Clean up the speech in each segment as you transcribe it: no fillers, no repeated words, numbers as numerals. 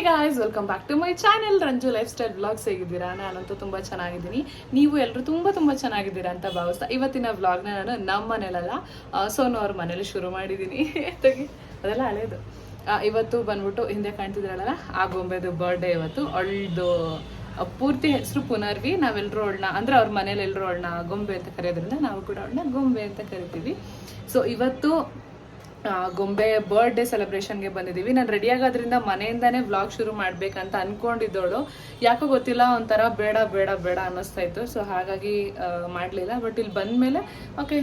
Guys, welcome back to my channel Ranju lifestyle vlogs. ಹೇಗಿದ್ದೀರಾ? ನಾನಂತೂ ತುಂಬಾ ಚೆನ್ನಾಗಿದ್ದೀನಿ. ನೀವು ಎಲ್ಲರೂ ತುಂಬಾ ಚೆನ್ನಾಗಿದ್ದೀರಾ ಅಂತ ಭಾವಿಸ್ತಾ ಇವತ್ತಿನ ವ್ಲಾಗ್ನ ನಾನು ನಮ್ಮ ಮನೇಲಲ್ಲ, ಸೋನು ಅವ್ರ ಮನೇಲಿ ಶುರು ಮಾಡಿದ್ದೀನಿ. ಅದೆಲ್ಲ ಹಳೇದು. ಇವತ್ತು ಬಂದ್ಬಿಟ್ಟು ಹಿಂದೆ ಕಾಣ್ತಿದ್ರಲ್ಲ, ಆ ಗೊಂಬೆದು ಬರ್ಡೇ. ಇವತ್ತು ಅವಳದು ಪೂರ್ತಿ ಹೆಸರು ಪುನರ್ವಿ. ನಾವೆಲ್ಲರೂ ಅವಳನ್ನ ಅಂದ್ರೆ ಅವ್ರ ಮನೇಲಿ ಎಲ್ಲರೂ ಅವಳನ್ನ ಗೊಂಬೆ ಅಂತ ಕರೆಯೋದ್ರಿಂದ ನಾವು ಕೂಡ ಅವಳನ್ನ ಗೊಂಬೆ ಅಂತ ಕರಿತೀವಿ. ಸೊ ಇವತ್ತು ಗೊಂಬೆ ಬರ್ಡೇ ಸೆಲೆಬ್ರೇಷನ್ಗೆ ಬಂದಿದ್ದೀವಿ. ನಾನು ರೆಡಿ ಆಗೋದ್ರಿಂದ ಮನೆಯಿಂದಾನೇ ವ್ಲಾಗ್ ಶುರು ಮಾಡ್ಬೇಕಂತ ಅನ್ಕೊಂಡಿದ್ದವಳು. ಯಾಕೋ ಗೊತ್ತಿಲ್ಲ, ಒಂಥರ ಬೇಡ ಬೇಡ ಬೇಡ ಅನ್ನಿಸ್ತಾ ಇತ್ತು. ಸೊ ಹಾಗಾಗಿ ಮಾಡಲಿಲ್ಲ. ಬಟ್ ಇಲ್ಲಿ ಬಂದಮೇಲೆ ಓಕೆ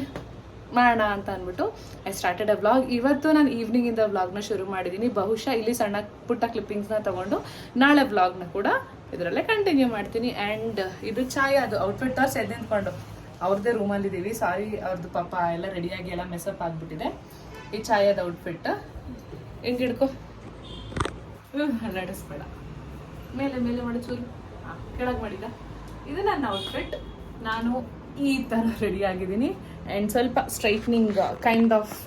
ಮಾಡೋಣ ಅಂತ ಅಂದ್ಬಿಟ್ಟು ಐ ಸ್ಟಾರ್ಟೆಡ್ ಅ ವ್ಲಾಗ್. ಇವತ್ತು ನಾನು ಈವ್ನಿಂಗಿಂದ ವ್ಲಾಗ್ನ ಶುರು ಮಾಡಿದ್ದೀನಿ. ಬಹುಶಃ ಇಲ್ಲಿ ಸಣ್ಣ ಪುಟ್ಟ ಕ್ಲಿಪ್ಪಿಂಗ್ಸ್ನ ತೊಗೊಂಡು ನಾಳೆ ವ್ಲಾಗ್ನ ಕೂಡ ಇದರಲ್ಲೇ ಕಂಟಿನ್ಯೂ ಮಾಡ್ತೀನಿ. ಆ್ಯಂಡ್ ಇದು ಚಾಯ್, ಅದು ಔಟ್ಫಿಟ್ ತೋರಿಸಿ ಎದ್ದು ನಿಂತ್ಕೊಂಡು ಅವ್ರದ್ದೇ ರೂಮಲ್ಲಿದ್ದೀವಿ. ಸಾರಿ, ಅವ್ರದ್ದು ಪಾಪ ಎಲ್ಲ ರೆಡಿಯಾಗಿ ಎಲ್ಲ ಮೆಸಪ್ ಆಗಿಬಿಟ್ಟಿದೆ. ಈ ಚಾಯದ ಔಟ್ಫಿಟ್ ಹಿಂಗೆ ಹಿಡ್ಕೊ, ನಡಿಸ್ಬೇಡ, ಮೇಲೆ ಮೇಲೆ ಮಾಡಿ ಚೂರು, ಕೆಳಗೆ ಮಾಡಿದ. ಇದು ನನ್ನ ಔಟ್ಫಿಟ್. ನಾನು ಈ ಥರ ರೆಡಿ ಆಗಿದ್ದೀನಿ. ಆ್ಯಂಡ್ ಸ್ವಲ್ಪ ಸ್ಟ್ರೈಟ್ನಿಂಗ್ ಕೈಂಡ್ ಆಫ್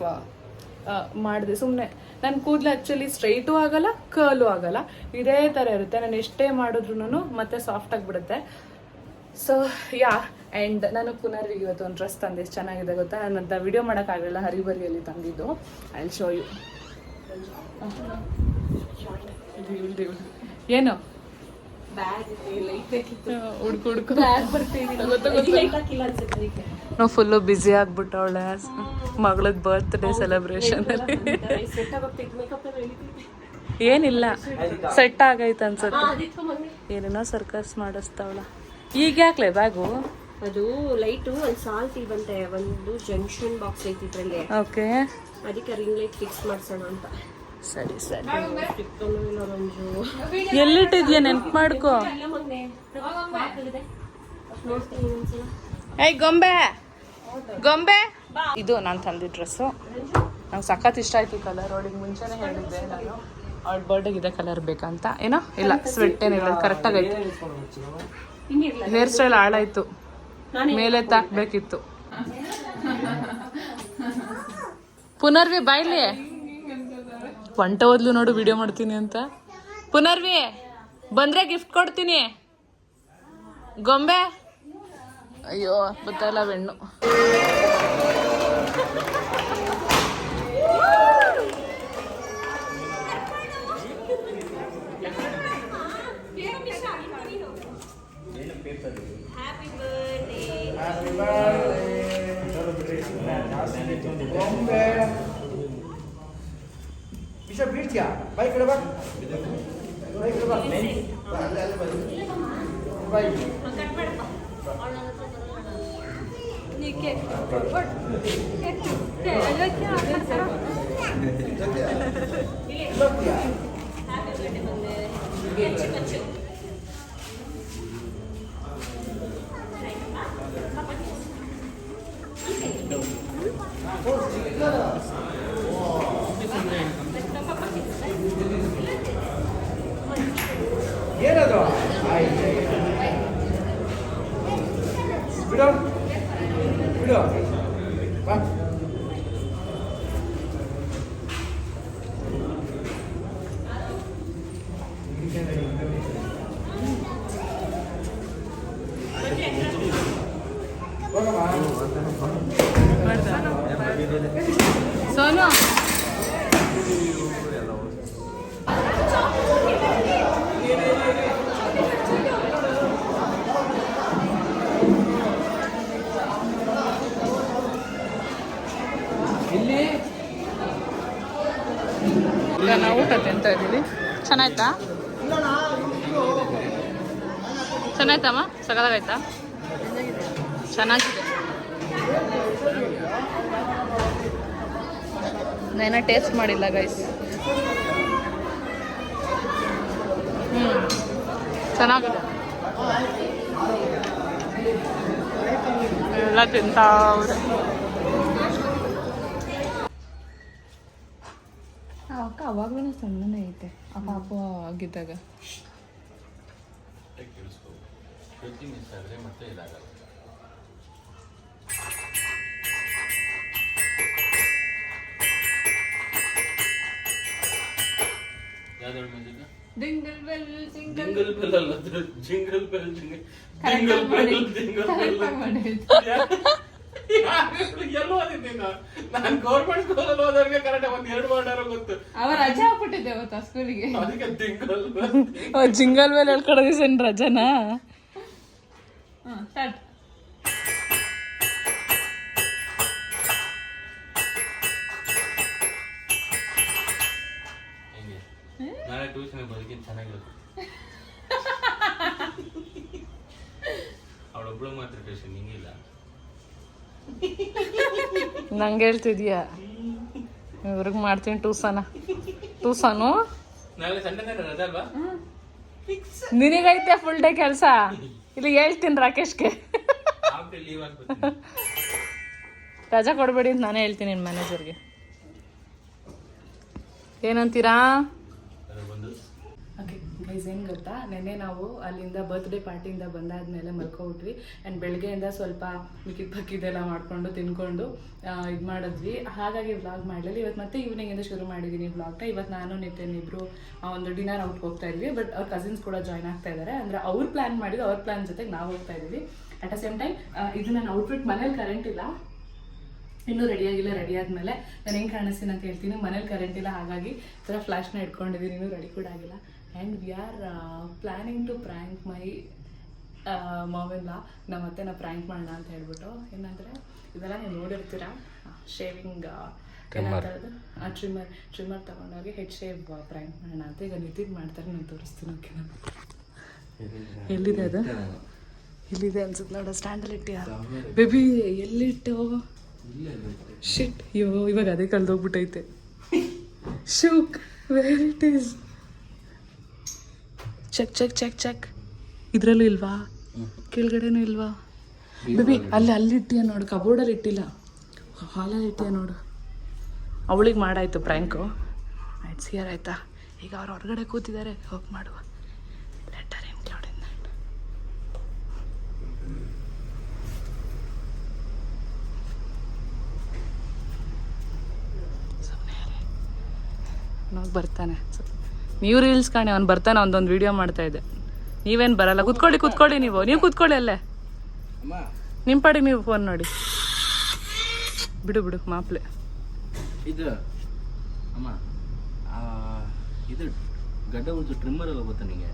ಮಾಡಿದೆ. ಸುಮ್ಮನೆ ನನ್ನ ಕೂದಲು ಆ್ಯಕ್ಚುಲಿ ಸ್ಟ್ರೈಟು ಆಗಲ್ಲ, ಕರ್ಲು ಆಗಲ್ಲ, ಇದೇ ಥರ ಇರುತ್ತೆ. ನಾನು ಎಷ್ಟೇ ಮಾಡಿದ್ರು ಮತ್ತೆ ಸಾಫ್ಟ್ ಆಗಿಬಿಡುತ್ತೆ. ಸೊ ಯಾ, ಆ್ಯಂಡ್ ನಾನು ಪುನರ್ವಿಗೆ ಇವತ್ತು ಒಂದು ಡ್ರೆಸ್ ತಂದೆ. ಎಷ್ಟು ಚೆನ್ನಾಗಿದೆ ಗೊತ್ತಾ? ನನ್ನಂತ ವಿಡಿಯೋ ಮಾಡೋಕ್ಕಾಗಲ್ಲ, ಹರಿಬರಿಯಲ್ಲಿ ತಂದಿದ್ದು. I will show you. ಏನು ನಾವು ಫುಲ್ಲು ಬ್ಯುಸಿ ಆಗ್ಬಿಟ್ಟವಳೆ ಮಗಳದ್ ಬರ್ತ್ಡೇ ಸೆಲೆಬ್ರೇಷನ್ ಅಲ್ಲಿ. ಏನಿಲ್ಲ, ಸೆಟ್ ಆಗೈತೆ ಅನ್ಸುತ್ತೆ. ಏನೇನೋ ಸರ್ಕಸ್ ಮಾಡಿಸ್ತಾವಳ. ಈಗ ಯಾಕ್ಲೆ ಬ್ಯಾಗು? ಅದು ಲೈಟು ಒಂದು ಸಾಲ್ಟಿ ಬಂತೆ, ಒಂದು ಜಂಕ್ಷನ್ ಬಾಕ್ಸ್ ಐತಿ ಇದ್ರಲ್ಲಿ. ಓಕೆ, ಅದಕ್ಕೆ ರಿಂಗ್ ಲೈಟ್ ಫಿಕ್ಸ್ ಮಾಡ್ಸೋಣ ಅಂತ. ಸರಿ ಸರಿ. ಎಲ್ಲಿಟ್ಟಿದ್ಯಾ? ನೆನ್ಪು ಮಾಡ್ಕೋ. ಏಯ್ ಗೊಂಬೆ ಗೊಂಬೆ, ಇದು ನಾನು ತಂದಿದ್ದ ಡ್ರೆಸ್ಸು. ನಂಗೆ ಸಖತ್ ಇಷ್ಟ ಆಯ್ತು ಈ ಕಲರ್. ಅವಳಿಗೆ ಮುಂಚೆನೇ ಹೇಳಿದ್ದೆ ನಾನು ಅವಳ ಬರ್ಡೇಗೆ ಇದೇ ಕಲರ್ ಬೇಕಂತ. ಏನೋ ಇಲ್ಲ, ಸ್ವೆಟ್ ಏನಿಲ್ಲ, ಕರೆಕ್ಟಾಗೈತೆ. ಹೇರ್ ಸ್ಟೈಲ್ ಹಾಳಾಯ್ತು, ಮೇಲೆ ತಾಕ್ಬೇಕಿತ್ತು. ಪುನರ್ವಿ ಬಾಯ್ಲಿ ಒಂಟ ಓದ್ಲು ನೋಡು, ವಿಡಿಯೋ ಮಾಡ್ತೀನಿ ಅಂತ. ಪುನರ್ವಿ ಬಂದ್ರೆ ಗಿಫ್ಟ್ ಕೊಡ್ತೀನಿ. ಗೊಂಬೆ ಅಯ್ಯೋ ಗೊತ್ತಲ್ಲ ಬೆಣ್ಣು. ಬೀಳ್ತೀಯಾ? ಬೈ ಕಡೆ ಬಾ, ಬೈ ಕಡೆ ಬಾ, ಬೈ. ಏನದು? ಬಿಡು ಬಿಡು, ಬಾ. ಸೋನು ಈಗ ನಾವು ಊಟ ತಿಂತಾ ಇದ್ದೀವಿ. ಚೆನ್ನಾಯ್ತಾ? ಚೆನ್ನಾಯ್ತಮ್ಮ? ಸಗದಾಗಾಯ್ತಾ? ಚೆನ್ನಾಗಿದೆ. ನಾನೇನೋ ಟೇಸ್ಟ್ ಮಾಡಿಲ್ಲ ಗೈಸ್. ಚೆನ್ನಾಗಿದೆ. ಎಲ್ಲ ತಿಂತಾವ್ರೆ. ಅಕ್ಕ ಅವಾಗ್ಲೂ ಸಣ್ಣನೇ ಐತೆ ಆ ಪಾಪು ಆಗಿದ್ದಾಗ. ಯಾವ್ದು music? Jingle bell jingle jingle bell ಅಲ್ಲ ಅದು, jingle bell jingle bell jingle bell. ಎಲ್ಲೋ ಓದಿದ್ದೀನಿ ನಾನು ಗೌರ್ಮೆಂಟ್ ಸ್ಕೂಲಲ್ಲಿ ಓದೋರಿಗೆ ಕರೆಕ್ಟ್ ಒಂದ್ 2 ವರ್ಡ್ ಗೊತ್ತು. ಅವ ರಜಾ ಹಾಕ್ಬಿಟ್ಟಿದ್ದೆ ಅವತ್ತು ಸ್ಕೂಲಿಗೆ. ಅದಕ್ಕೆ ಜಿಂಗಲ್ ಬೆಲ್ ಜಿಂಗಲ್ ಬೆಲ್ ಹೇಳ್ಕೊಡೋದಿಸೇನ್ ರಜಾನಾ? ಸ್ಟಾರ್ಟ್. ನಾಳೆ ಟ್ಯೂಷನ್ ಬರೋದಕ್ಕಿಂತ ಚೆನ್ನಾಗಿರುತ್ತೆ. ಅವಳೊಬ್ಳು ಮಾತ್ರ ಟ್ಯೂಷನ್, ಹಿಂಗಿಲ್ಲ. ನಂಗೆ ಹೇಳ್ತಿದ್ಯಾ ಇವ್ರಿಗೆ ಮಾಡ್ತೀನಿ ಟೂಸನು. ನಾಳೆ ಸಂಡೇ ರಜಾ ಅಲ್ವಾ? ನಿನಗೈತೆ ಫುಲ್ ಡೇ ಕೆಲಸ. ಇಲ್ಲಿ ಹೇಳ್ತೀನಿ ರಾಕೇಶ್ಗೆ ಲೀವ್ ಆಗ್ಬಿಡ್ತೀನಿ. ರಜಾ ಕೊಡಬೇಡಿ ಅಂತ ನಾನೇ ಹೇಳ್ತೀನಿ ನಿಮ್ಮ ಮ್ಯಾನೇಜರ್ಗೆ. ಏನಂತೀರಾ? ಓಕೆ ಗೈಸ್, ಏನು ಗೊತ್ತಾ, ನೆನ್ನೆ ನಾವು ಅಲ್ಲಿಂದ ಬರ್ತ್ಡೇ ಪಾರ್ಟಿಯಿಂದ ಬಂದಾದ್ಮೇಲೆ ಮಲ್ಕೊಬಿಟ್ವಿ. ಆ್ಯಂಡ್ ಬೆಳಗ್ಗೆಯಿಂದ ಸ್ವಲ್ಪ ಮಿಕ್ಕಿದ ಪಕ್ಕಿದೆಲ್ಲ ಮಾಡಿಕೊಂಡು ತಿನ್ಕೊಂಡು ಇದು ಮಾಡಿದ್ವಿ. ಹಾಗಾಗಿ ವ್ಲಾಗ್ ಮಾಡಲಿಲ್ಲ. ಇವತ್ತು ಮತ್ತೆ ಈವ್ನಿಂಗಿಂದ ಶುರು ಮಾಡಿದ್ದೀನಿ ವ್ಲಾಗ್ನ. ಇವತ್ತು ನಾನು ನಿತಿನ್ ಇಬ್ಬರು ಒಂದು ಡಿನ್ನರ್ ಔಟ್ ಹೋಗ್ತಾ ಇದ್ವಿ. ಬಟ್ ಅವ್ರ ಕಸಿನ್ಸ್ ಕೂಡ ಜಾಯ್ನ್ ಆಗ್ತಾ ಇದ್ದಾರೆ. ಅಂದರೆ ಅವ್ರು ಪ್ಲ್ಯಾನ್ ಮಾಡಿದ್ದು, ಅವ್ರ ಪ್ಲ್ಯಾನ್ ಜೊತೆಗೆ ನಾವು ಹೋಗ್ತಾ ಇದ್ದೀವಿ. ಅಟ್ ದ ಸೇಮ್ ಟೈಮ್ ಇದು ನನ್ನ ಔಟ್ಫಿಟ್. ಮನೇಲಿ ಕರೆಂಟ್ ಇಲ್ಲ, ಇನ್ನೂ ರೆಡಿಯಾಗಿಲ್ಲ. ರೆಡಿ ಆದಮೇಲೆ ನಾನು ಹೆಂಗೆ ಕಾಣಿಸ್ತೀನಿ ಅಂತ ಹೇಳ್ತೀನಿ. ಮನೇಲಿ ಕರೆಂಟ್ ಇಲ್ಲ, ಹಾಗಾಗಿ ಈ ಥರ ಫ್ಲ್ಯಾಶ್ನ ಇಟ್ಕೊಂಡಿದ್ದೀನಿ. ಇನ್ನೂ ರೆಡಿ ಕೂಡ ಆಗಿಲ್ಲ. And we are planning to prank my ಮಾವೆಲ್ಲ. ನಮ್ಮ ಅತ್ತೆನ ಪ್ರ್ಯಾಂಕ್ ಮಾಡೋಣ ಅಂತ ಹೇಳ್ಬಿಟ್ಟು. ಏನಂದರೆ ಇದೆಲ್ಲ ನೀವು ನೋಡಿರ್ತೀರಾ, ಶೇವಿಂಗ್ ಏನಂತದ್ದು ಟ್ರಿಮ್ಮರ್ ತೊಗೊಂಡೋಗಿ ಹೆಡ್ ಶೇವ್ ಪ್ರ್ಯಾಂಕ್ ಮಾಡೋಣ ಅಂತ. ಈಗ ನಿತಿನ್ ಮಾಡ್ತಾರೆ, ನಾನು ತೋರಿಸ್ತೀನಿ. ಓಕೆ, ನಾನು ಎಲ್ಲಿದೆ ಅದು? ಇಲ್ಲಿದೆ ಅನ್ಸುತ್ತೆ ನೋಡು, ಸ್ಟ್ಯಾಂಡಲ್ಲಿ ಇಟ್ಟಿಯ ಬೇಬಿ. ಎಲ್ಲಿಟ್ಟು? ಶಿಟ್, ಅಯ್ಯೋ ಇವಾಗ ಅದೇ ಕಲ್ದೋಗ್ಬಿಟ್ಟೈತೆ. ಶೂಕ್, where it is? Check check check check. ಇದರಲ್ಲೂ ಇಲ್ವಾ? ಕೆಳಗಡೆನೂ ಇಲ್ವಾ? ಬೇಬಿ ಅಲ್ಲಿ ಇಟ್ಟಿಯ ನೋಡು, ಕಬೋರ್ಡಲ್ಲಿ ಇಟ್ಟಿಲ್ಲ, ಹಾಲಲ್ಲಿ ಇಟ್ಟಿಯ ನೋಡು. ಅವಳಿಗೆ ಮಾಡಾಯ್ತು ಪ್ರ್ಯಾಂಕು. ಆಯ್ತು ಸಿಯರ್ ಆಯ್ತಾ? ಈಗ ಅವ್ರು ಹೊರಗಡೆ ಕೂತಿದ್ದಾರೆ, ಹೋಗಿ ಮಾಡುವ. Letter include in that. ನೋಗಿ ಬರ್ತಾನೆ. ನೀವು ರೀಲ್ಸ್ ಕಾಣಿ, ಅವ್ನು ಬರ್ತಾನೆ. ಒಂದೊಂದು ವೀಡಿಯೋ ಮಾಡ್ತಾ ಇದ್ದೆ. ನೀವೇನು ಬರಲ್ಲ. ಕೂತ್ಕೊಳ್ಳಿ ನೀವು ಕೂತ್ಕೊಳ್ಳಿ ಅಲ್ಲೇ. ನಿಮ್ಮ ಪಾಡಿಗೆ ನೀವು ಫೋನ್ ನೋಡಿ. ಬಿಡು ಮಾಪ್ಲೆ. ಇದು ಅಮ್ಮ, ಇದು ಗಡ್ಡ ಉಳಿದು ಟ್ರಿಮ್ಮರ್ ಎಲ್ಲ ಗೊತ್ತಾ ನಿಮಗೆ?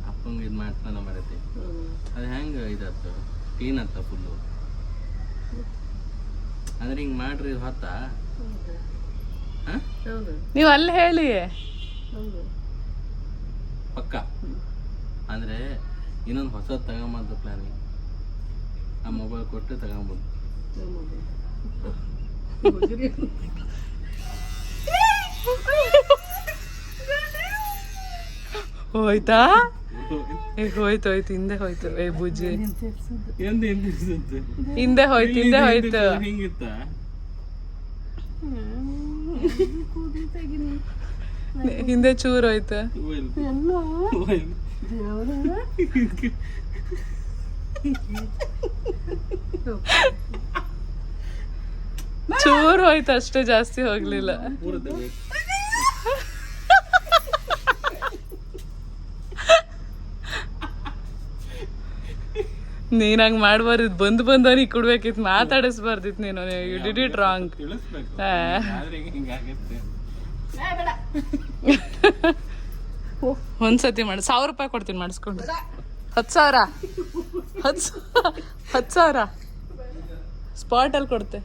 ಅಪ್ಪಂಗೆ ಇದು ಮಾಡ್ತಾನ ಮಾಡತ್ತೆ. ಅದು ಹೆಂಗೆ ಇದಾಯ್ತು, ಕ್ಲೀನ್ ಆಗ್ತಾ ಫುಲ್ಲು. ಅಂದ್ರೆ ಹಿಂಗೆ ಮಾಡ್ರಿ ಹೊತ್ತಾ? ನೀವು ಅಲ್ಲಿ ಹೇಳಿ ಪಕ್ಕ. ಅಂದರೆ ಇನ್ನೊಂದು ಹೊಸದು ತಗೊಂಬಂದು ಪ್ಲಾನಿಂಗ್. ಆ ಮೊಬೈಲ್ ಕೊಟ್ಟು ತಗೊಂಬೋದು. ಹೋಯ್ತಾ? ಹೋಯ್ತು ಹಿಂದೆ ಹೋಯ್ತು. ಏ ಬುಜ್ಜಿ ಹಿಂದೆ ಹೋಯ್ತು. ಹಿಂಗಿತ್ತ? ಹಿಂದೆ ಚೂರು ಹೋಯ್ತು. ಚೂರು ಹೋಯ್ತು ಅಷ್ಟೇ, ಜಾಸ್ತಿ ಹೋಗ್ಲಿಲ್ಲ. ನೀನ್ ಹಂಗ್ ಮಾಡ್ಬಾರ್ದಿತ್ತು. ಬಂದವನಿಗೆ ಕೊಡ್ಬೇಕಿತ್ತು, ಮಾತಾಡಿಸ್ಬಾರ್ದಿತ್ತು ನೀನು. You did it wrong. ಒಂದ್ಸತಿ ಮಾಡಿ 1000 ರೂಪಾಯಿ ಕೊಡ್ತೀನಿ ಮಾಡಿಸ್ಕೊಂಡು. 10,000 ಸ್ಪಾಟಲ್ಲಿ ಕೊಡ್ತೆ.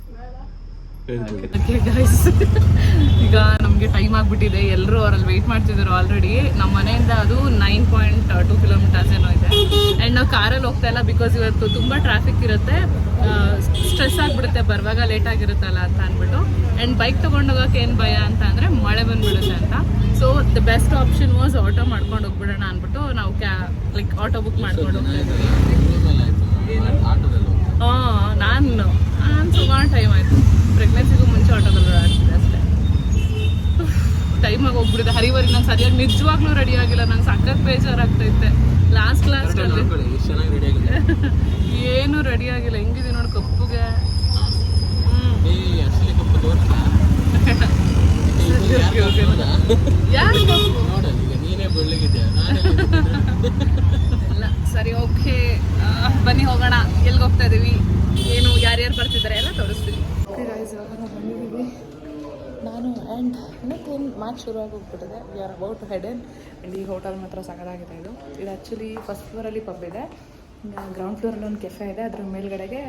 ಈಗ ನಮಗೆ ಟೈಮ್ ಆಗಿಬಿಟ್ಟಿದೆ. ಎಲ್ಲರೂ ಅವರಲ್ಲಿ ವೆಯ್ಟ್ ಮಾಡ್ತಿದ್ರು ಆಲ್ರೆಡಿ. ನಮ್ಮ ಮನೆಯಿಂದ ಅದು 9.2 ಕಿಲೋಮೀಟರ್ಸ್ ಏನೋ ಇದೆ. ಆ್ಯಂಡ್ ನಾವು ಕಾರಲ್ಲಿ ಹೋಗ್ತಾ ಇಲ್ಲ, ಬಿಕಾಸ್ ಇವತ್ತು ತುಂಬ ಟ್ರಾಫಿಕ್ ಇರುತ್ತೆ. ಸ್ಟ್ರೆಸ್ ಆಗಿಬಿಡುತ್ತೆ, ಬರುವಾಗ ಲೇಟ್ ಆಗಿರುತ್ತಲ್ಲ ಅಂತ ಅಂದ್ಬಿಟ್ಟು. ಆ್ಯಂಡ್ ಬೈಕ್ ತೊಗೊಂಡೋಗೋಕೆ ಏನು ಭಯ ಅಂತ ಅಂದರೆ ಮಳೆ ಬಂದುಬಿಡುತ್ತೆ ಅಂತ. So the best option was auto ಮಾಡ್ಕೊಂಡು ಹೋಗ್ಬಿಡೋಣ ಅಂದ್ಬಿಟ್ಟು ನಾವು ಆಟೋ ಬುಕ್ ಮಾಡ್ಕೊಂಡು ಹೋಗ್ತಾ ಇದ್ವಿ. ನಾನು ಸುಮಾರು ಟೈಮ್ ಆಯಿತು. ಪ್ರೆಗ್ನೆನ್ಸಿಗೂ ಮುಂಚೆ ಆಟೋದಲ್ಲಿ ಓಡಾಡ್ತಿದ್ದೆ ಅಷ್ಟೇ. ಟೈಮಾಗಿ ಹೋಗ್ಬಿಟ್ಟಿದೆ. ಹರಿವರಿಗೆ ನಾನು ಸರಿಯಾಗಿ ನಿಜವಾಗ್ಲೂ ರೆಡಿ ಆಗಿಲ್ಲ. ನಂಗೆ ಸಖತ್ ಬೇಜಾರಾಗ್ತೈತೆ. ಲಾಸ್ಟ್ ಏನು ರೆಡಿ ಆಗಿಲ್ಲ. ಹೆಂಗಿದೆ ನೋಡಿ ಕಪ್ಪುಗೆ. ಯಾರು ತೋರಿಸ್ತೀನಿ. ಗೈಸ್ ಇವಾಗ ನಾವು ಬಂದಿದ್ದೀವಿ, ನಾನು ಆ್ಯಂಡ್ ಇನ್ನೊಂದು ಮ್ಯಾಚ್ ಶುರುವಾಗಿ ಹೋಗ್ಬಿಟ್ಟಿದೆ. We are about to head in. And ಈ ಹೋಟೆಲ್ ಮಾತ್ರ ಸಕಲಾಗಿದೆ. ಇದು ಆ್ಯಕ್ಚುಲಿ ಫಸ್ಟ್ ಫ್ಲೋರಲ್ಲಿ ಪಬ್ ಇದೆ, ಗ್ರೌಂಡ್ ಫ್ಲೋರಲ್ಲಿ ಒಂದು ಕೆಫೆ ಇದೆ, ಅದ್ರ ಮೇಲ್ಗಡೆಗೆ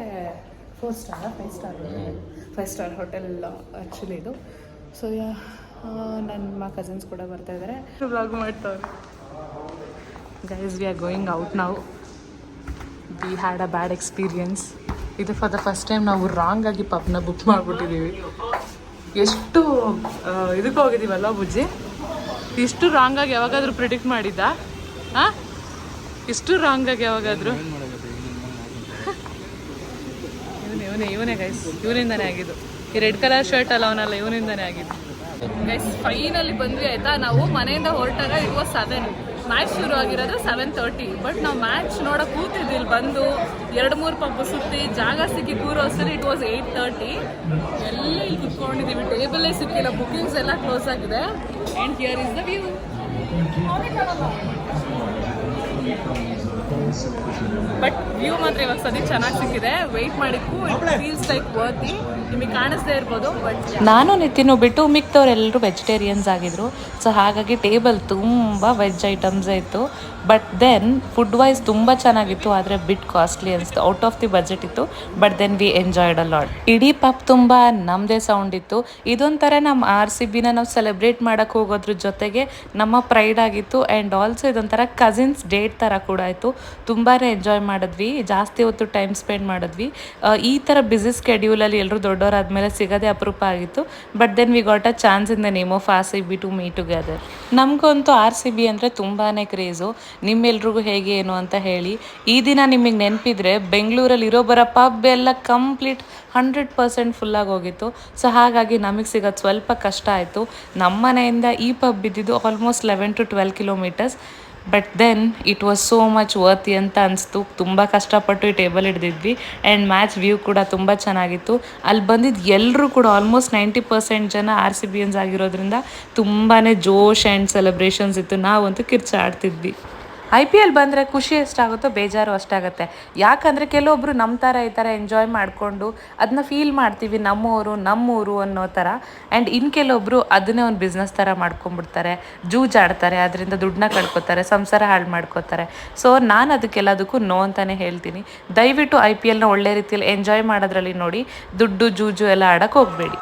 4 ಸ್ಟಾರ್ 5 ಸ್ಟಾರ್ ಹೋಟೆಲ್ ಆ್ಯಕ್ಚುಲಿ ಇದು. ಸೊ ನನ್ನ ಕಸಿನ್ಸ್ ಕೂಡ ಬರ್ತಾ ಇದ್ದಾರೆ, ವ್ಲಾಗ್ ಮಾಡ್ತಾವ್ರೆ. Guys we are going out ನಾವು. We had a bad experience. ಇದು ಫಾರ್ ದ ಫಸ್ಟ್ ಟೈಮ್ ನಾವು ರಾಂಗ್ ಆಗಿ ಪಬ್ನ ಬುಕ್ ಮಾಡಿಬಿಟ್ಟಿದ್ದೀವಿ. ಎಷ್ಟು ಇದಕ್ಕೆ ಹೋಗಿದ್ದೀವಲ್ಲ ಬುಜ್ಜಿ, ಇಷ್ಟು ರಾಂಗಾಗಿ ಯಾವಾಗಾದರೂ ಪ್ರಿಡಿಕ್ಟ್ ಮಾಡಿದ್ದ? ಹಾಂ, ಇಷ್ಟು ರಾಂಗಾಗಿ ಯಾವಾಗಾದರೂ? ಇವನೇ ಗೈಸ್, ಇವನಿಂದನೇ ಆಗಿದ್ದು. ಈ ರೆಡ್ ಕಲರ್ ಶರ್ಟ್ ಅಲ್ಲ ಅವನಲ್ಲ, ಇವನಿಂದನೇ ಆಗಿದ್ದು. ಗೈಸ್ ಫೈನಲಿ ಬಂದ್ವಿ ಆಯಿತಾ. ನಾವು ಮನೆಯಿಂದ ಹೊರಟಾಗ ಇಟ್ ವಾಸ್ 7, ಮ್ಯಾಚ್ ಶುರು ಆಗಿರೋದು 7:30. ಬಟ್ ನಾವು ಮ್ಯಾಚ್ ನೋಡೋಕೆ ಕೂತಿದ್ದಿಲ್ಲ, ಬಂದು 2-3 ಪಬ್ ಸುತ್ತಿ ಜಾಗ ಸಿಕ್ಕಿ ಕೂರೋಸರಿ ಇಟ್ ವಾಸ್ 8:30. ಎಲ್ಲ ಇಲ್ಲಿ ಕುತ್ಕೊಂಡಿದ್ದೀವಿ, ಟೇಬಲೇ ಸಿಕ್ಕಿಲ್ಲ, ಬುಕಿಂಗ್ಸ್ ಎಲ್ಲ ಕ್ಲೋಸ್ ಆಗಿದೆ. And here is the view. But view ಮಾತ್ರ ಇವಾಗ ಸದ್ಯಕ್ಕೆ ಚೆನ್ನಾಗಿ ಸಿಕ್ಕಿದೆ. ವೆಯ್ಟ್ ಮಾಡಿದ್ದು ಫೀಲ್ಸ್ ಲೈಕ್ ವರ್ತಿ. ನಿಮಗೆ ಕಾಣಿಸ್ದೇ ಇರ್ಬೋದು. ಬಟ್ ನಾನು ನಿತಿನು ಬಿಟ್ಟು ಮಿಕ್ತವ್ರೆಲ್ಲರೂ ವೆಜಿಟೇರಿಯನ್ಸ್ ಆಗಿದ್ರು. ಸೊ ಹಾಗಾಗಿ ಟೇಬಲ್ ತುಂಬ ವೆಜ್ ಐಟಮ್ಸೇ ಇತ್ತು. ಬಟ್ ದೆನ್ ಫುಡ್ ವೈಸ್ ತುಂಬ ಚೆನ್ನಾಗಿತ್ತು, ಆದರೆ ಬಿಟ್ ಕಾಸ್ಟ್ಲಿ ಅನಿಸ್ತು. ಔಟ್ ಆಫ್ ದಿ ಬಜೆಟ್ ಇತ್ತು, but then we enjoyed a lot. ಇಡೀ ಪಬ್ ತುಂಬ ನಮ್ಮದೇ ಸೌಂಡ್ ಇತ್ತು. ಇದೊಂಥರ ನಮ್ಮ RCBನ ನಾವು ಸೆಲೆಬ್ರೇಟ್ ಮಾಡೋಕ್ಕೆ ಹೋಗೋದ್ರ ಜೊತೆಗೆ ನಮ್ಮ ಪ್ರೈಡ್ ಆಗಿತ್ತು. ಆ್ಯಂಡ್ ಆಲ್ಸೋ ಇದೊಂಥರ ಕಸಿನ್ಸ್ ಡೇಟ್ ಥರ ಕೂಡ ಆಯಿತು. ತುಂಬಾ ಎಂಜಾಯ್ ಮಾಡಿದ್ವಿ, ಜಾಸ್ತಿ ಹೊತ್ತು ಟೈಮ್ ಸ್ಪೆಂಡ್ ಮಾಡಿದ್ವಿ. ಈ ಥರ ಬ್ಯುಸಿ ಸ್ಕೆಡ್ಯೂಲಲ್ಲಿ ಎಲ್ಲರೂ ದೊಡ್ಡವರಾದ್ಮೇಲೆ ಸಿಗೋದೇ ಅಪರೂಪ ಆಗಿತ್ತು. But then we got a chance in the name of RCB to meet together. ನಮಗಂತೂ RCB ಅಂದರೆ ತುಂಬಾ ಕ್ರೇಜು. ನಿಮ್ಮೆಲ್ರಿಗೂ ಹೇಗೆ ಏನು ಅಂತ ಹೇಳಿ. ಈ ದಿನ ನಿಮಗೆ ನೆನಪಿದ್ರೆ ಬೆಂಗಳೂರಲ್ಲಿ ಇರೋಬರ ಪಬ್ ಎಲ್ಲ ಕಂಪ್ಲೀಟ್ 100% ಫುಲ್ಲಾಗಿ ಹೋಗಿತ್ತು. ಸೊ ಹಾಗಾಗಿ ನಮಗೆ ಸಿಗೋದು ಸ್ವಲ್ಪ ಕಷ್ಟ ಆಯಿತು. ನಮ್ಮ ಮನೆಯಿಂದ ಈ ಪಬ್ ಇದ್ದಿದ್ದು almost 11 to 12 kilometers. But then it was so much worthy ಅಂತ ಅನಿಸ್ತು. ತುಂಬ ಕಷ್ಟಪಟ್ಟು ಈ ಟೇಬಲ್ ಹಿಡಿದಿದ್ವಿ. ಆ್ಯಂಡ್ ಮ್ಯಾಚ್ ವ್ಯೂ ಕೂಡ ತುಂಬ ಚೆನ್ನಾಗಿತ್ತು. ಅಲ್ಲಿ ಬಂದಿದ್ದು ಎಲ್ಲರೂ ಕೂಡ ಆಲ್ಮೋಸ್ಟ್ 90% ಜನ RCBಯನ್ಸ್ ಆಗಿರೋದ್ರಿಂದ ತುಂಬಾ ಜೋಶ್ ಆ್ಯಂಡ್ ಸೆಲೆಬ್ರೇಷನ್ಸ್ ಇತ್ತು. ನಾವಂತೂ ಕಿರ್ಚಾಡ್ತಿದ್ವಿ. IPL ಬಂದರೆ ಖುಷಿ ಎಷ್ಟಾಗುತ್ತೋ ಬೇಜಾರು ಅಷ್ಟಾಗುತ್ತೆ. ಯಾಕಂದರೆ ಕೆಲವೊಬ್ಬರು ನಮ್ಮ ಥರ ಈ ಥರ ಎಂಜಾಯ್ ಮಾಡಿಕೊಂಡು ಅದನ್ನ ಫೀಲ್ ಮಾಡ್ತೀವಿ, ನಮ್ಮೂರು ಅನ್ನೋ ಥರ. ಆ್ಯಂಡ್ ಇನ್ನು ಕೆಲವೊಬ್ಬರು ಅದನ್ನೇ ಒಂದು ಬಿಸ್ನೆಸ್ ಥರ ಮಾಡ್ಕೊಂಡ್ಬಿಡ್ತಾರೆ, ಜೂಜಾಡ್ತಾರೆ, ಅದರಿಂದ ದುಡ್ಡನ್ನ ಕಳ್ಕೊತಾರೆ, ಸಂಸಾರ ಹಾಳು ಮಾಡ್ಕೋತಾರೆ. ಸೊ ನಾನು ಅದಕ್ಕೆಲ್ಲದಕ್ಕೂ ನೋ ಅಂತಲೇ ಹೇಳ್ತೀನಿ. ದಯವಿಟ್ಟು IPLನ ಒಳ್ಳೆ ರೀತಿಯಲ್ಲಿ ಎಂಜಾಯ್ ಮಾಡೋದ್ರಲ್ಲಿ ನೋಡಿ, ದುಡ್ಡು ಜೂಜು ಎಲ್ಲ ಆಡೋಕ್ಕೆ ಹೋಗಬೇಡಿ.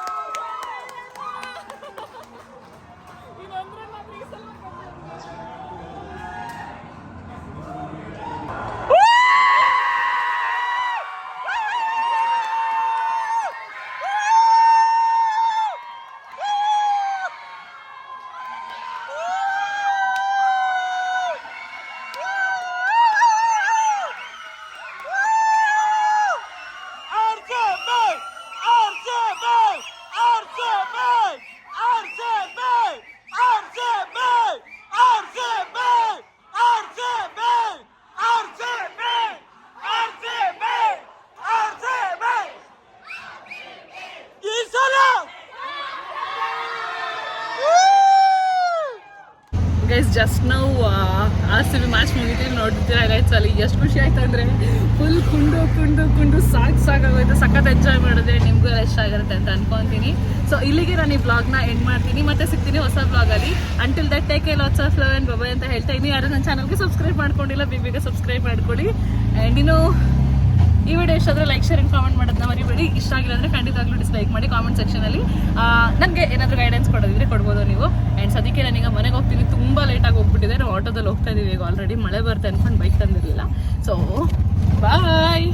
ಗೈಸ್ ಜಸ್ಟ್ ನಾವು RCB ಮ್ಯಾಚ್ ಮುಗಿತೀವಿ, ನೋಡಿರ್ತೀರ ಹೈಲೈಟ್ಸ್ ಅಲ್ಲಿ. ಎಷ್ಟು ಖುಷಿ ಆಯ್ತು ಅಂದರೆ ಫುಲ್ ಕುಂಡು ಸಾಕಾಗೋಯ್ತು. ಸಖತ್ ಎಂಜಾಯ್ ಮಾಡಿದ್ರೆ ನಿಮಗೂ ಎಲ್ಲ ಇಷ್ಟ ಆಗಿರುತ್ತೆ ಅಂತ ಅನ್ಕೊತೀನಿ. ಸೊ ಇಲ್ಲಿಗೆ ನಾನು ಈ ಬ್ಲಾಗ್ನ ಎಂಡ್ ಮಾಡ್ತೀನಿ, ಮತ್ತೆ ಸಿಗ್ತೀನಿ ಹೊಸ ಬ್ಲಾಗಲ್ಲಿ. Until that take care, lots of love and bye ಅಂತ ಹೇಳ್ತಾ ಇದ್ದೀನಿ. ಯಾರು ನನ್ನ ಚಾನಲ್ಗೆ ಸಬ್ಸ್ಕ್ರೈಬ್ ಮಾಡ್ಕೊಂಡಿಲ್ಲ ಬೇಗ ಸಬ್ಸ್ಕ್ರೈಬ್ ಮಾಡ್ಕೊಳ್ಳಿ. ಆ್ಯಂಡ್ ಇನ್ನು ಈ ವಿಡಿಯೋ ಇಷ್ಟ ಆದರೆ ಲೈಕ್ ಶೇರ್ ಆ್ಯಂಡ್ ಕಾಮೆಂಟ್ ಮಾಡೋದನ್ನ ಮರಿಬೇಡಿ. ಇಷ್ಟ ಆಗಿಲ್ಲ ಅಂದರೆ ಖಂಡಿತವಾಗ್ಲೂ ಡಿಸ್ಲೈಕ್ ಮಾಡಿ ಕಾಮೆಂಟ್ ಸೆಕ್ಷನಲ್ಲಿ. ನನಗೆ ಏನಾದರೂ ಗೈಡೆನ್ಸ್ ಕೊಡೋದಿದ್ರೆ ಕೊಡ್ಬೋದು ನೀವು. ಆ್ಯಂಡ್ ಸದ್ಯಕ್ಕೆ ನಾನೀಗ ಮನೆಗೆ ಹೋಗ್ತೀನಿ, ತುಂಬ ಲೇಟಾಗಿ ಹೋಗ್ಬಿಟ್ಟಿದೆ. ನಾವು ಆಟೋದಲ್ಲಿ ಹೋಗ್ತಾ ಇದ್ದೀವಿ ಈಗ. ಆಲ್ರೆಡಿ ಮಳೆ ಬರುತ್ತೆ ಅಂದ್ಕೊಂಡು ಬೈಕ್ ತಂದಿರಲಿಲ್ಲ. So bye.